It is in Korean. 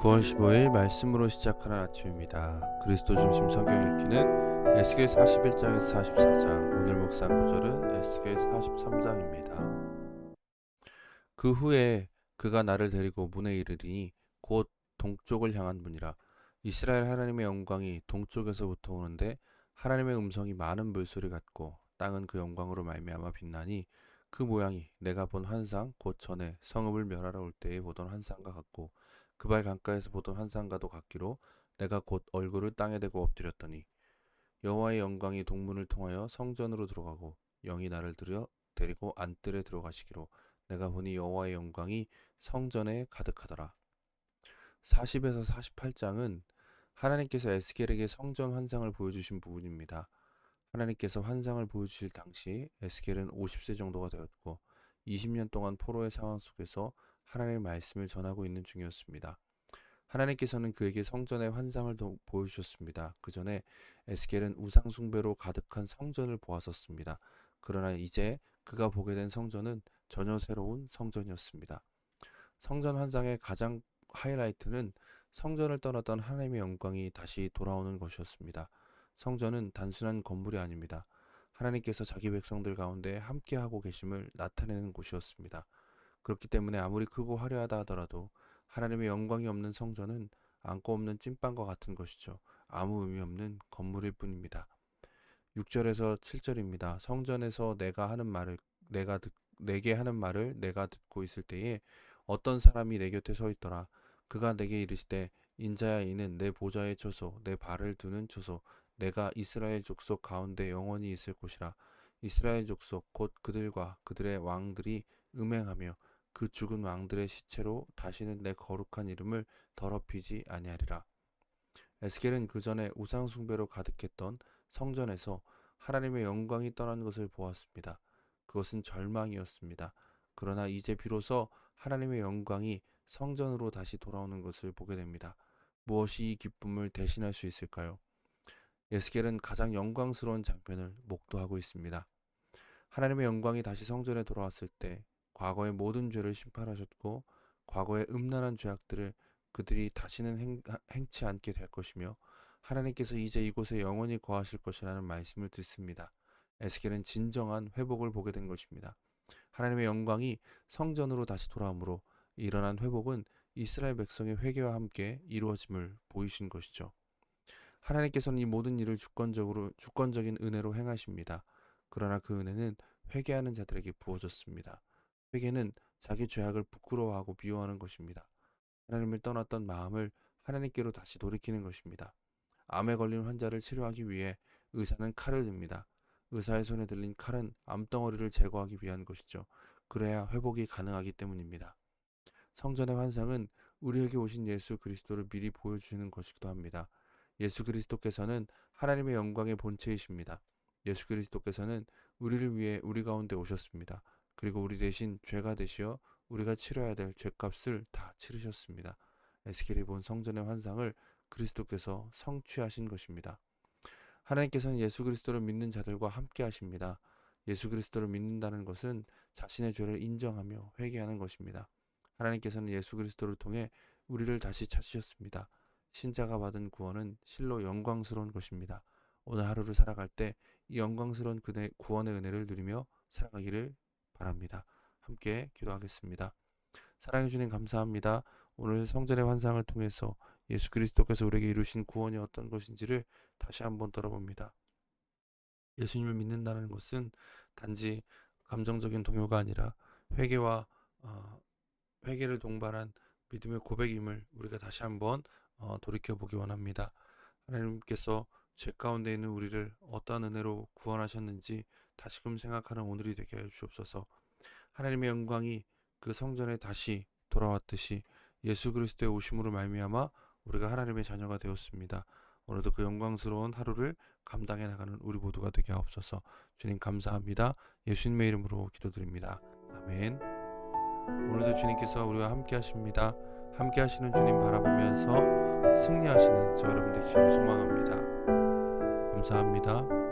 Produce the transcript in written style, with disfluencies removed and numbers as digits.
9월 15일 말씀으로 시작하는 아침입니다. 그리스도 중심 성경 읽기는 에스겔 41장에서 44장, 오늘 묵상 구절은 에스겔 43장입니다. 그 후에 그가 나를 데리고 문에 이르리니 곧 동쪽을 향한 문이라. 이스라엘 하나님의 영광이 동쪽에서부터 오는데 하나님의 음성이 많은 물소리 같고 땅은 그 영광으로 말미암아 빛나니 그 모양이 내가 본 환상 곧 전에 성읍을 멸하러 올 때에 보던 환상과 같고 그 발 강가에서 보던 환상과도 같기로 내가 곧 얼굴을 땅에 대고 엎드렸더니 여호와의 영광이 동문을 통하여 성전으로 들어가고 영이 나를 데리고 안뜰에 들어가시기로 내가 보니 여호와의 영광이 성전에 가득하더라. 40에서 48장은 하나님께서 에스겔에게 성전 환상을 보여주신 부분입니다. 하나님께서 환상을 보여주실 당시 에스겔은 50세 정도가 되었고 20년 동안 포로의 상황 속에서 하나님의 말씀을 전하고 있는 중이었습니다. 하나님께서는 그에게 성전의 환상을 보여주셨습니다. 그 전에 에스겔은 우상 숭배로 가득한 성전을 보았었습니다. 그러나 이제 그가 보게 된 성전은 전혀 새로운 성전이었습니다. 성전 환상의 가장 하이라이트는 성전을 떠났던 하나님의 영광이 다시 돌아오는 것이었습니다. 성전은 단순한 건물이 아닙니다. 하나님께서 자기 백성들 가운데 함께하고 계심을 나타내는 곳이었습니다. 그렇기 때문에 아무리 크고 화려하다 하더라도 하나님의 영광이 없는 성전은 안고 없는 찐빵과 같은 것이죠. 아무 의미 없는 건물일 뿐입니다. 6절에서 7절입니다. 성전에서 내게 하는 말을 내가 듣고 있을 때에 어떤 사람이 내 곁에 서 있더라. 그가 내게 이르시되 인자야, 이는 내 보좌의 처소, 내 발을 두는 처소, 내가 이스라엘 족속 가운데 영원히 있을 곳이라. 이스라엘 족속 곧 그들과 그들의 왕들이 음행하며 그 죽은 왕들의 시체로 다시는 내 거룩한 이름을 더럽히지 아니하리라. 에스겔은 그 전에 우상 숭배로 가득했던 성전에서 하나님의 영광이 떠난 것을 보았습니다. 그것은 절망이었습니다. 그러나 이제 비로소 하나님의 영광이 성전으로 다시 돌아오는 것을 보게 됩니다. 무엇이 이 기쁨을 대신할 수 있을까요? 에스겔은 가장 영광스러운 장면을 목도하고 있습니다. 하나님의 영광이 다시 성전에 돌아왔을 때 과거의 모든 죄를 심판하셨고 과거의 음란한 죄악들을 그들이 다시는 행치 않게 될 것이며 하나님께서 이제 이곳에 영원히 거하실 것이라는 말씀을 듣습니다. 에스겔은 진정한 회복을 보게 된 것입니다. 하나님의 영광이 성전으로 다시 돌아오므로 일어난 회복은 이스라엘 백성의 회개와 함께 이루어짐을 보이신 것이죠. 하나님께서는 이 모든 일을 주권적인 은혜로 행하십니다. 그러나 그 은혜는 회개하는 자들에게 부어졌습니다. 회개는 자기 죄악을 부끄러워하고 미워하는 것입니다. 하나님을 떠났던 마음을 하나님께로 다시 돌이키는 것입니다. 암에 걸린 환자를 치료하기 위해 의사는 칼을 듭니다. 의사의 손에 들린 칼은 암덩어리를 제거하기 위한 것이죠. 그래야 회복이 가능하기 때문입니다. 성전의 환상은 우리에게 오신 예수 그리스도를 미리 보여주시는 것이기도 합니다. 예수 그리스도께서는 하나님의 영광의 본체이십니다. 예수 그리스도께서는 우리를 위해 우리 가운데 오셨습니다. 그리고 우리 대신 죄가 되시어 우리가 치러야 될 죄값을 다 치르셨습니다. 에스겔이 본 성전의 환상을 그리스도께서 성취하신 것입니다. 하나님께서는 예수 그리스도를 믿는 자들과 함께 하십니다. 예수 그리스도를 믿는다는 것은 자신의 죄를 인정하며 회개하는 것입니다. 하나님께서는 예수 그리스도를 통해 우리를 다시 찾으셨습니다. 신자가 받은 구원은 실로 영광스러운 것입니다. 오늘 하루를 살아갈 때 이 영광스러운 구원의 은혜를 누리며 살아가기를 바랍니다. 함께 기도하겠습니다. 사랑해 주님 감사합니다. 오늘 성전의 환상을 통해서 예수 그리스도께서 우리에게 이루신 구원이 어떤 것인지를 다시 한번 들어봅니다. 예수님을 믿는다는 것은 단지 감정적인 동요가 아니라 회개와 회개를 동반한 믿음의 고백임을 우리가 다시 한번 돌이켜보기 원합니다. 하나님께서 죄 가운데 있는 우리를 어떠한 은혜로 구원하셨는지 다시금 생각하는 오늘이 되게 해 주옵소서. 하나님의 영광이 그 성전에 다시 돌아왔듯이 예수 그리스도의 오심으로 말미암아 우리가 하나님의 자녀가 되었습니다. 오늘도 그 영광스러운 하루를 감당해 나가는 우리 모두가 되게 하옵소서. 주님 감사합니다. 예수님의 이름으로 기도드립니다. 아멘. 오늘도 주님께서 우리와 함께 하십니다. 함께 하시는 주님 바라보면서 승리하시는 저 여러분 되시기를 소망합니다. 감사합니다.